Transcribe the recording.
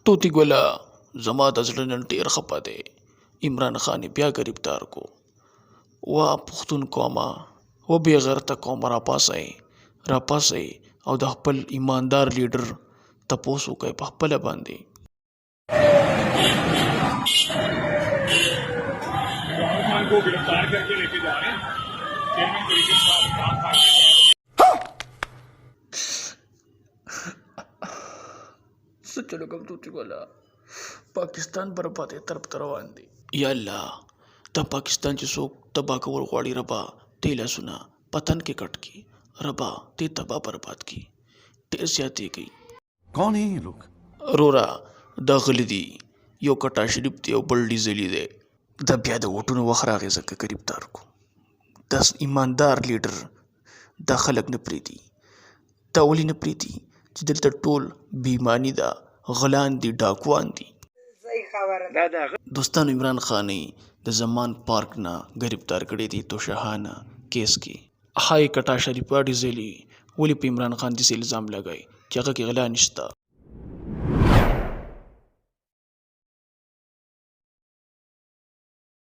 توتی ګله زما د زړه نن ډېر خفه دی. عمران خان یې بیا ګرفتار کو. وا پښتون قومه و بې غیرته قومه راپاڅئ او د خپل ایماندار لیډر تپوس وکئ په خپله باندې. खान को गिरफ्तार करके लेके जा रहे हैं चेयरमैन तरीके से काम काटने चलो कम توتی ګله پاکستان بربادۍ طرف ته روان دی. یا الله دا پاکستان چې څوک تباه کول غواړي ربا دې لاسونه پتن کې کټ کړي ربا دې تباه برباد کړي. ډېر زیاتې کوي. कौन है ये लोग؟ رورا دا غلی دی یو کټا شریف دی او بل ډیزلی دی. دا بیا د ووټونو وخت راغی ځکه ګرفتار کو. دا ایماندار لیډر دا خلک نه پرېږدي. دا ولې نه پرېږدي چې دلته ټول بېایماني ده، غلان دي، ډاکوان دي. دوستانو عمران خان د زمان پارک نه ګرفتار کړی دی توشهانه کیس کې. هاي کټا شریفه ډیزلی ولې په عمران خان داسې الزام لګوي چې هغه کې غلا نشته.